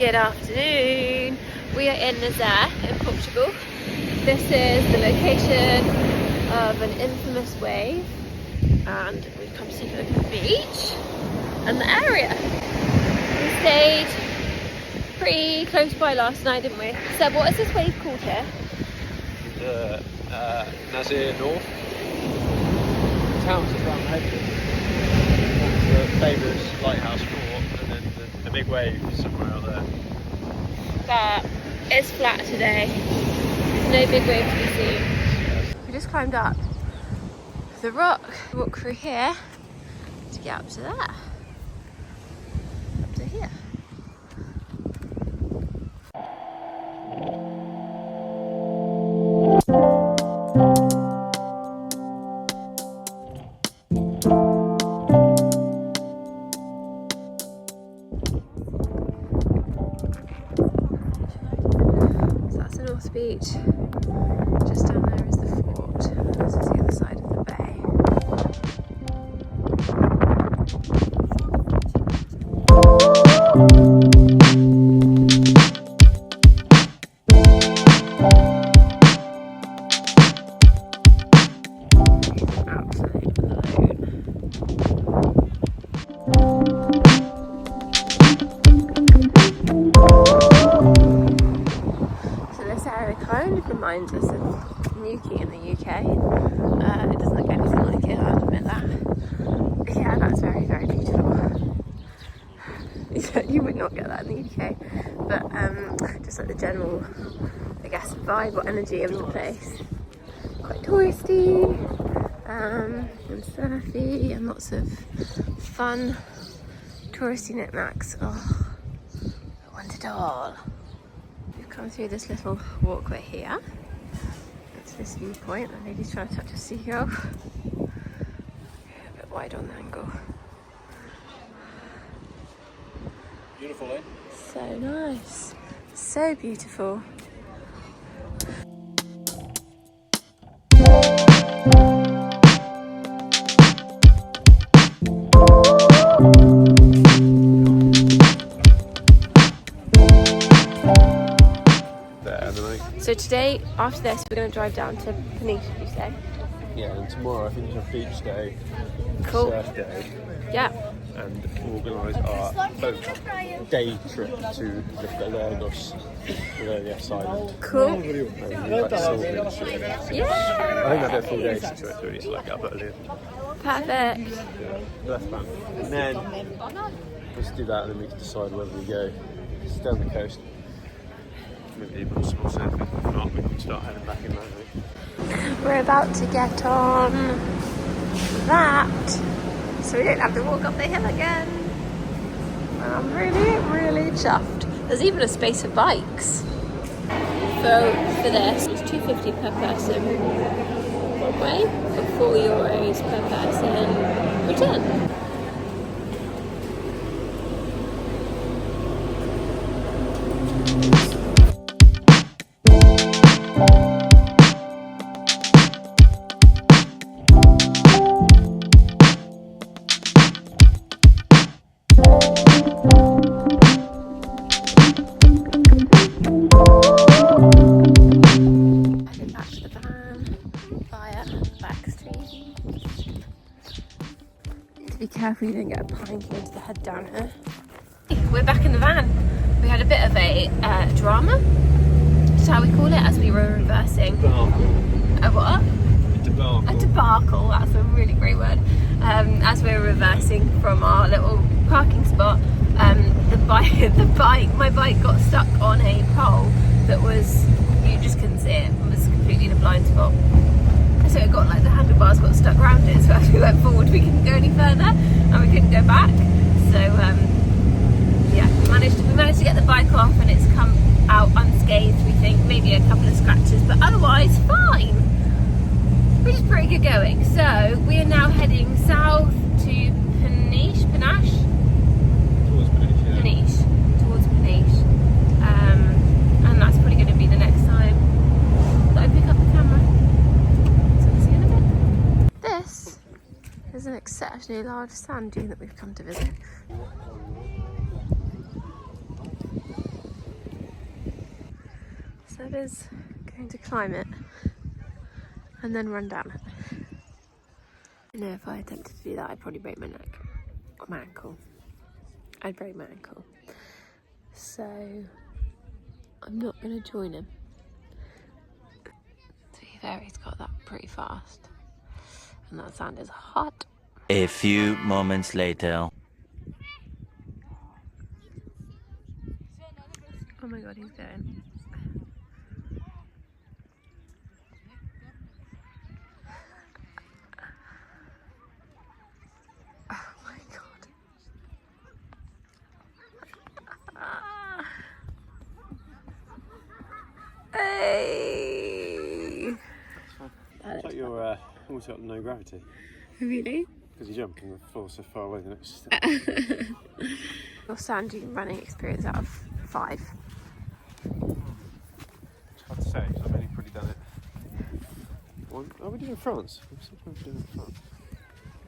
Good afternoon. We are in Nazare in Portugal. This is the location of an infamous wave, and we've come to take a look at the beach and the area. We stayed pretty close by last night, didn't we? So what is this wave called here? The Nazare North. The town's just around the head of it. That's the famous lighthouse fort, and then the big wave is somewhere out there. But it's flat today. No big wave to be seen. We just climbed up the rock, walk through here to get up to there. Up to here. Beach. Just down there is the fort. This is the other side of the bay. Reminds us of Newquay in the UK. It doesn't look anything like it, I'll admit that. Yeah, that's very, very beautiful. You would not get that in the UK, but just like the general, I guess, vibe or energy of the place. Quite touristy and surfy, and lots of fun touristy knickknacks. Oh, I want it all. Come through this little walkway here. It's this viewpoint. The lady's trying to touch a seagull. A bit wide on the angle. Beautiful, eh? So nice. So beautiful. So today, after this, we're going to drive down to Peniche, did you say? Yeah, and tomorrow I think it's a beach day, cool. Surf day. Yeah. And organise our boat day trip to the Berlengas, the island. Cool. And like silver and shit. Yeah. I think I did a full day situation, so we need to like get up early. Perfect. Yeah, that's fun. And then let's do that, and then we can decide whether we go down the coast. Maybe even small surfing. If not, we can start heading back in Nazaré. We're about to get on that, so we don't have to walk up the hill again. And I'm really, really chuffed. There's even a space for bikes. So for this, it's £2.50 per person one way, and €4 per person return. Be careful you don't get a pine cone to the head down here. We're back in the van. We had a bit of a drama, that's how we call it, as we were reversing. A what? A debacle, that's a really great word. As we were reversing from our little parking spot, my bike got stuck on a pole that was, you just couldn't see it, it was completely in a blind spot. So it got like the handlebars got stuck around it, so as we went forward we couldn't go any further and we couldn't go back. So yeah, we managed to get the bike off, and it's come out unscathed, we think, maybe a couple of scratches, but otherwise fine, which is pretty good going. So we are now heading south to Peniche, Towards Peniche, yeah. Peniche, towards Peniche, and that's probably going to be the next time that I pick up the camera. This is an exceptionally large sand dune that we've come to visit. That is going to climb it and then run down it. I know if I attempted to do that, I'd probably break my neck or my ankle. I'd break my ankle. So I'm not going to join him. To be fair, he's got that pretty fast. And that sand is hot. A few moments later. Oh my god, he's going. Oh my god. Hey! It's like you're almost got no gravity. Really? Because you jump and the fall so far away the next step. Your sand dune running experience out of 5? It's hard to say because I've only pretty done it. Oh, we did it in France. I'm still trying to do it in France.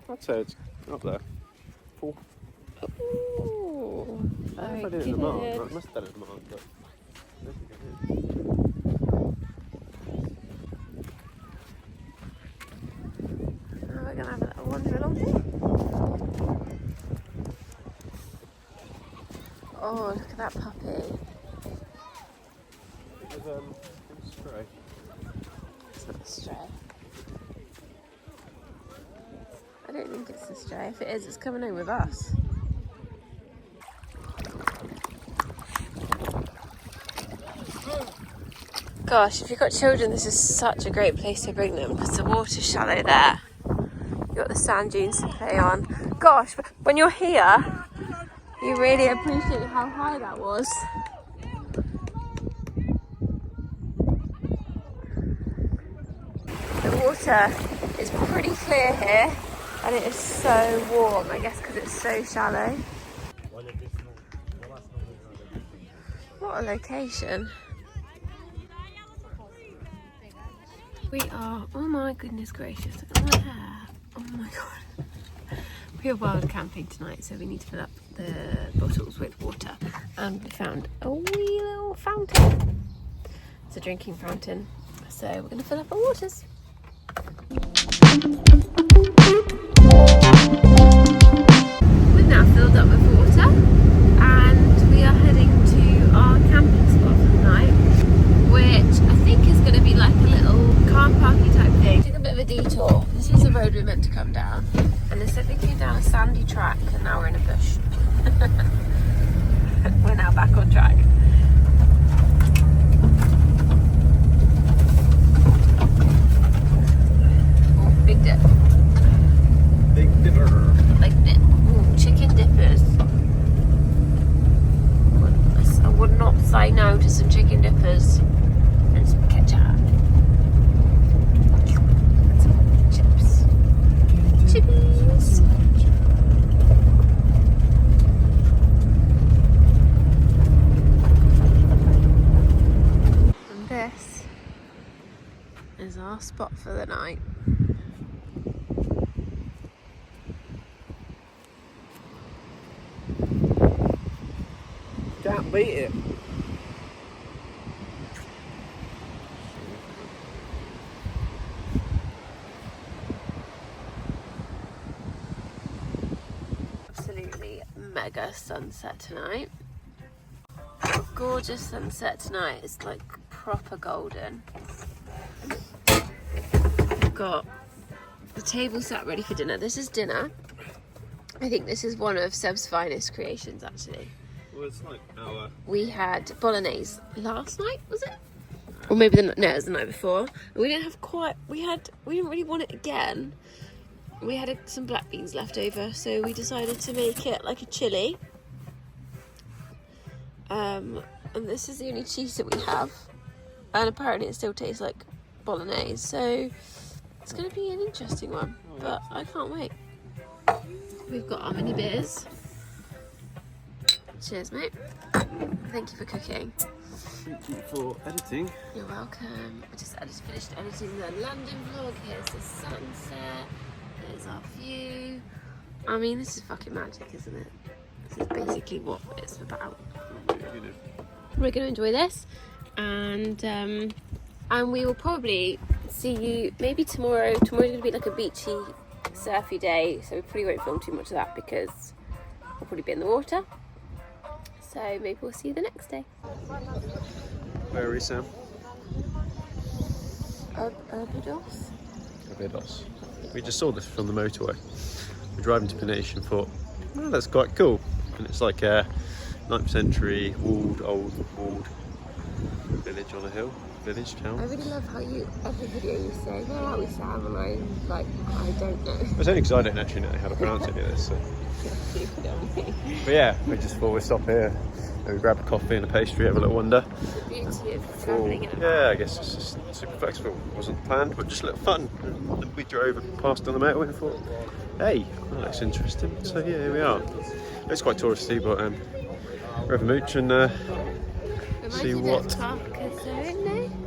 I'd say it's up there. 4. Ooh, I don't know if I did it in the Mark. I must have done it in the Mark, but I don't think I did. Now we're gonna have a little wander along here. Oh, look at that puppy. It was stray. It's not a stray. I don't think it's a stray. If it is, it's coming home with us. Gosh, if you've got children, this is such a great place to bring them because the water's shallow there. You've got the sand dunes to play on. Gosh, when you're here, you really appreciate how high that was. The water is pretty clear here and it is so warm, I guess because it's so shallow. What a location. We are, oh my goodness gracious, look at my hair. Oh my god. We are wild camping tonight, so we need to fill up the bottles with water. And we found a wee little fountain. It's a drinking fountain. So we're going to fill up our waters. We've now filled up with water and we are heading to our camping spot for the night, which I think is going to be like a little car parky type thing. Took a bit of a detour. This was the road we were meant to come down, and they said we came down a sandy track and now we're in a bush. We're now back on track. Oh, big dip. Big dipper. Like dip. Ooh, chicken dippers. I would not say no to some chicken dippers and some ketchup. And some chips. Chippies. And this is our spot for the night. Can't beat it. Absolutely mega sunset tonight. Gorgeous sunset tonight. It's like proper golden. We've got the table set ready for dinner. This is dinner. I think this is one of Seb's finest creations actually. Well, it's like our... We had bolognese last night, was it? Or maybe no, it was the night before. And we didn't have quite. We didn't really want it again. We had some black beans left over, so we decided to make it like a chili. And this is the only cheese that we have, and apparently it still tastes like bolognese. So it's going to be an interesting one, but I can't wait. We've got our mini beers. Cheers, mate. Thank you for cooking. Thank you for editing. You're welcome. I just finished editing the London vlog. Here's the sunset. There's our view. I mean, this is fucking magic, isn't it? This is basically what it's about. You know. We're going to enjoy this. and we will probably see you maybe tomorrow. Tomorrow's gonna be like a beachy, surfy day, so we probably won't film too much of that because we'll probably be in the water. So maybe we'll see you the next day. Where are we, Sam? Óbidos. Óbidos. We just saw this from the motorway. We're driving to Peniche and thought, well, that's quite cool. And it's like a 9th century old village on a hill. Village town. I really love how every video you say, where are we, Sam? And I'm like, I don't know. It's only because I don't actually know how to pronounce any of this. So. But yeah, we just thought we'd stop here, maybe grab a coffee and a pastry, have a little wander. The beauty of travelling in a van. Yeah, I guess it's just super flexible. It wasn't planned, but just a little fun. And we drove past on the motorway and thought, hey, that looks interesting. So yeah, here we are. It's quite touristy, but we'll have a mooch and see what.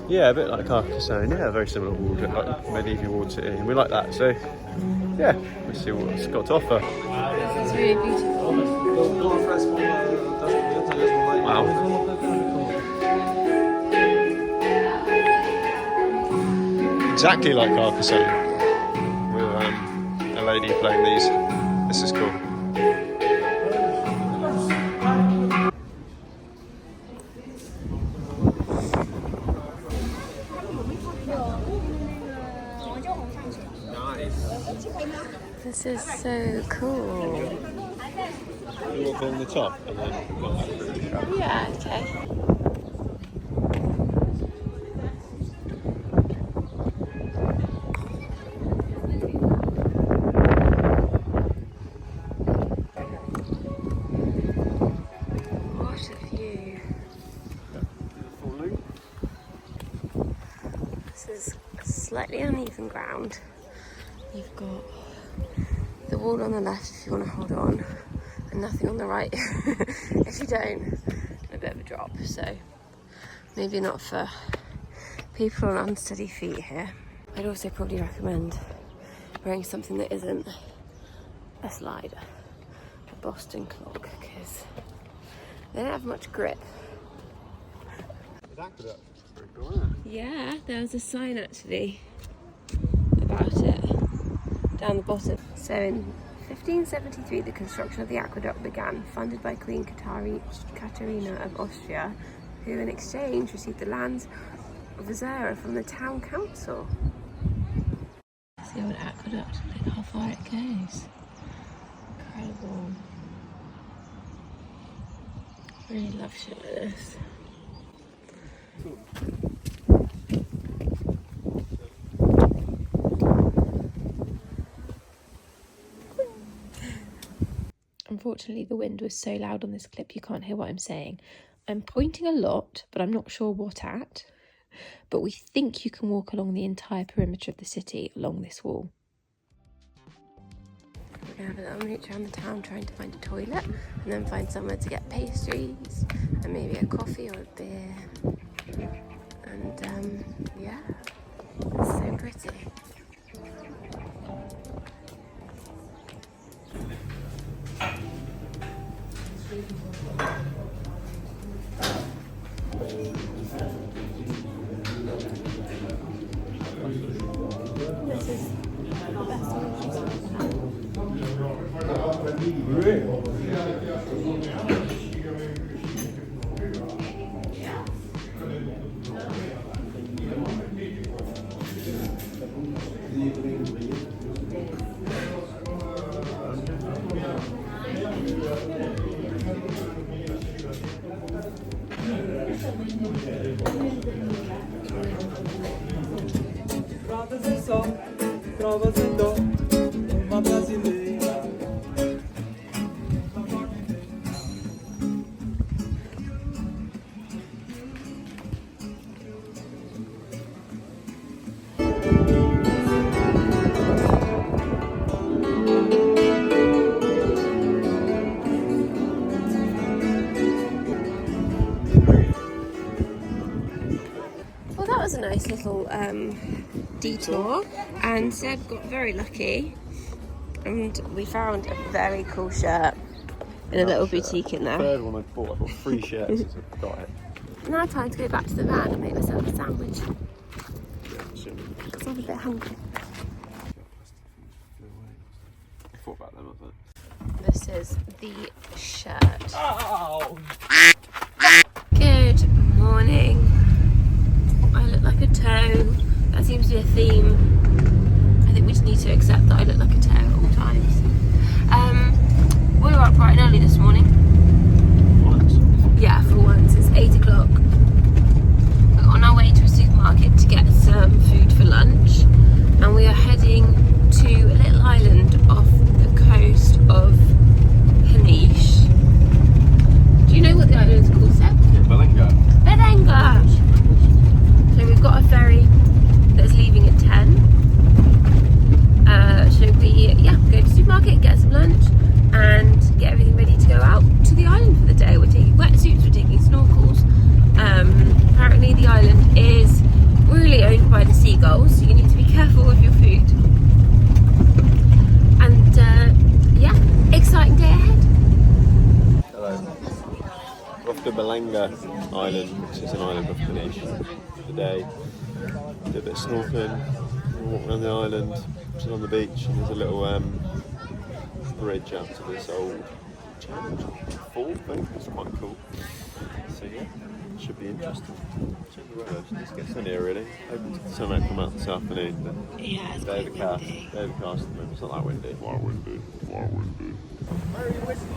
Yeah, a bit like Carcassonne. Yeah, very similar walled, like medieval walled city, and we like that. So yeah, let's see what it's got to offer. This is really beautiful. Wow. Exactly like Carcassonne, with a lady playing these. This is cool. This is so cool. You walk along the top and then walk back through the track. Yeah, okay. What a view. This is slightly uneven ground. You've got the wall on the left if you want to hold on, and nothing on the right if you don't, and a bit of a drop, so maybe not for people on unsteady feet here. I'd also probably recommend wearing something that isn't a slider, a Boston clog, because they don't have much grip. Yeah, there was a sign actually about it down the bottom. So in 1573 the construction of the aqueduct began, funded by Queen Katarina of Austria, who in exchange received the lands of Nazare from the town council. That's the old aqueduct, look how far it goes. Incredible. I really love shit like this. Unfortunately, the wind was so loud on this clip you can't hear what I'm saying. I'm pointing a lot, but I'm not sure what at. But we think you can walk along the entire perimeter of the city along this wall. We're going to have a little mooch around the town trying to find a toilet, and then find somewhere to get pastries and maybe a coffee or a beer. And yeah, it's so pretty. This is the best Trovas em dó, uma brasileira. Well, that was a nice little detour, and Seb got very lucky and we found a very cool shirt in a little boutique in there. The third one I bought 3 shirts, so I got it. Now time to go back to the van and make myself a sandwich. Because I'm a bit hungry. I thought about them, I thought. This is the shirt. Oh. Good morning. I look like a toe. That seems to be a theme. I think we just need to accept that I look like a toe at all times. We were up bright and early this morning. Yeah, for once. It's 8 o'clock. We're on our way to a supermarket to get some food for lunch, and we are heading to a little island off the coast of Peniche. Do you know what the island is called, Seb? Yeah, Berlengas. So we've got a ferry that's leaving at 10. So we go to the supermarket, get some lunch, and get everything ready to go out to the island for the day. We're taking wetsuits, we're taking snorkels. Apparently the island is really owned by the seagulls, so you need to be careful with your food. And exciting day ahead. Hello. We're off to Berlengas Island, which is an island off Peniche today. Did a bit of snorkeling, walk around the island, sit on the beach, and there's a little bridge out to this old fall thing. It's quite cool. So yeah, should be interesting. Let's get sunny really. Hoping the sun might come out this afternoon, but Yeah, it's day quite overcast. windy. Day overcast at the moment. It's not that windy. Quite windy. Very windy.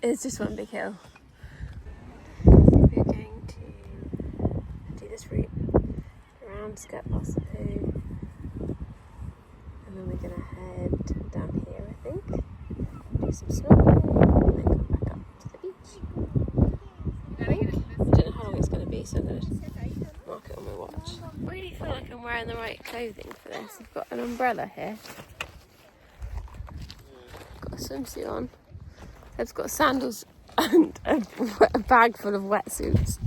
It's just one big hill. We're going to do this route around, skirt past the poo, and then we're going to head down here, I think, do some snorkeling, and then come back up to the beach. I think. I don't know how long it's going to be, so I'm going to mark it on my watch. I really feel like I'm wearing the right clothing for this. I've got an umbrella here, got a swimsuit on. I've got sandals and a bag full of wetsuits.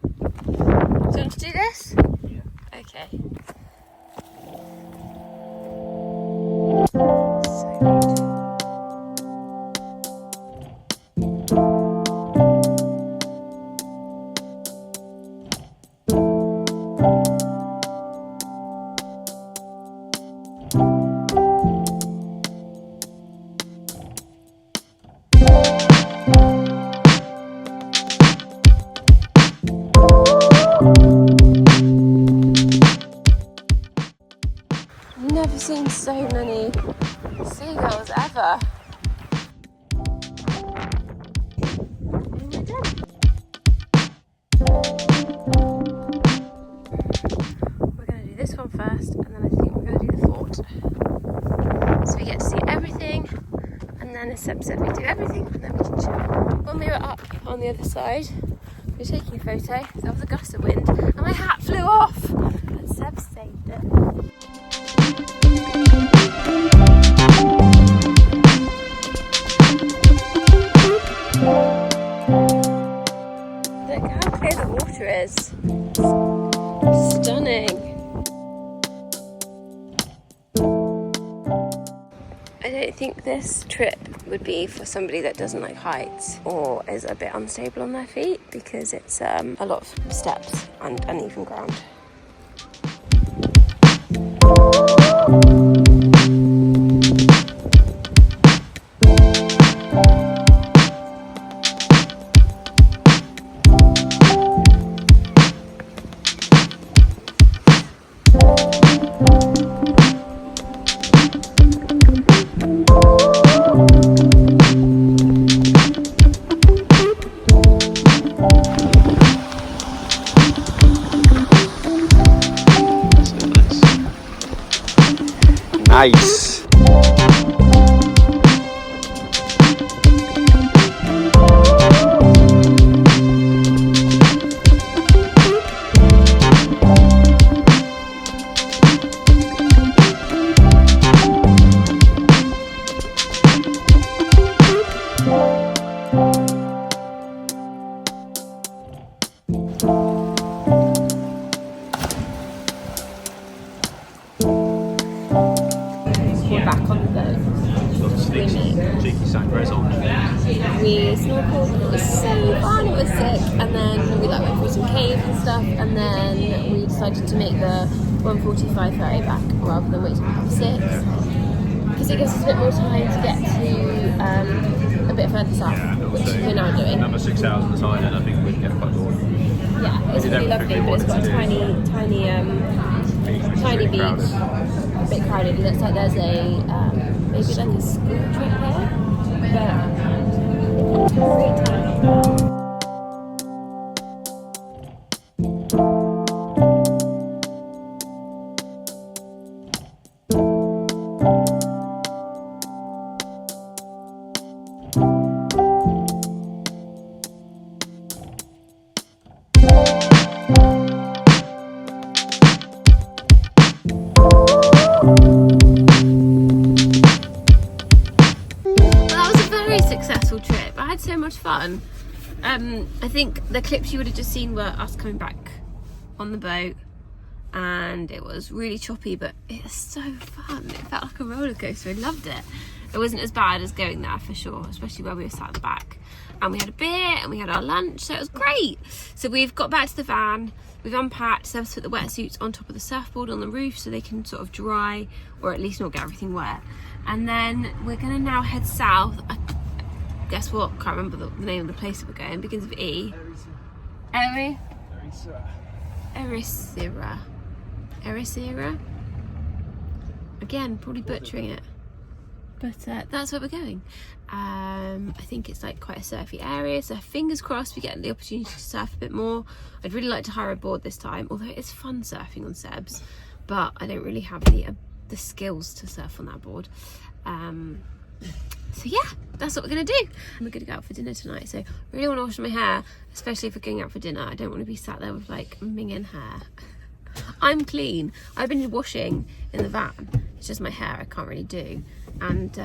Do you want to do this? Yeah. Okay. So good. Never seen so many seagulls ever. We're going to do this one first, and then I think we're going to do the fort. So we get to see everything, and then as Seb said, we do everything, and then we can chill. When we were up on the other side, we were taking a photo. There was a gust of wind, and my hat flew off, but Seb saved it. Look how clear the water is. Stunning. I don't think this trip would be for somebody that doesn't like heights or is a bit unstable on their feet, because it's a lot of steps and uneven ground. Nice. We're back on the boat. Cheeky sangres on. We snorkeled, it was so fun, it was sick, and then we went through some caves and stuff, and then we decided to make the 1:45 ferry back rather than waiting for 6, because it gives us a bit more time to get to a bit further south, which we're now doing. Another 6 hours on the side and I think we'd get quite bored. Yeah, it's really lovely, but it's got a tiny beach, a bit crowded. It looks like there's a maybe like a school trip here, but great time. Successful trip. I had so much fun. I think the clips you would have just seen were us coming back on the boat, and it was really choppy, but it was so fun. It felt like a roller coaster. I loved it. It wasn't as bad as going there for sure, especially where we were sat at the back, and we had a beer and we had our lunch, so it was great. So we've got back to the van, we've unpacked, so Seb's put the wetsuits on top of the surfboard on the roof so they can sort of dry, or at least not get everything wet, and then we're gonna now head south. Guess what? Can't remember the name of the place that we're going. It begins with E. Erisira. Again, probably butchering it. But that's where we're going. I think it's like quite a surfy area, so fingers crossed we get the opportunity to surf a bit more. I'd really like to hire a board this time, although it's fun surfing on Seb's, but I don't really have the skills to surf on that board. So yeah, that's what we're gonna do. We're gonna go out for dinner tonight, so I really want to wash my hair, especially if we're going out for dinner. I don't want to be sat there with like minging hair. I'm clean. I've been washing in the van. It's just my hair I can't really do. And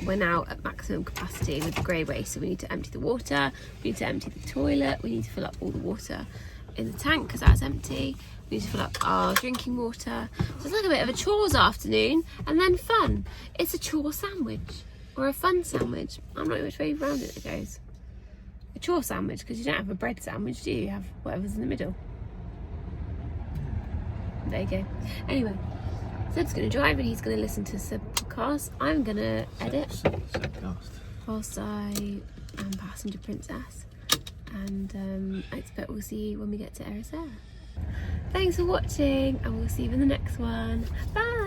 we're now at maximum capacity with the grey waste, so we need to empty the water, we need to empty the toilet, we need to fill up all the water in the tank because that's empty. We need to fill up our drinking water. So it's like a bit of a chores afternoon and then fun. It's a chore sandwich. Or a fun sandwich. I'm not sure which way around it goes. A chore sandwich, because you don't have a bread sandwich, do you? You have whatever's in the middle. There you go. Anyway, Seb's going to drive and he's going to listen to some podcasts. I'm going to edit whilst I am passenger princess. And I expect we'll see you when we get to Nazaré. Thanks for watching, and we'll see you in the next one. Bye!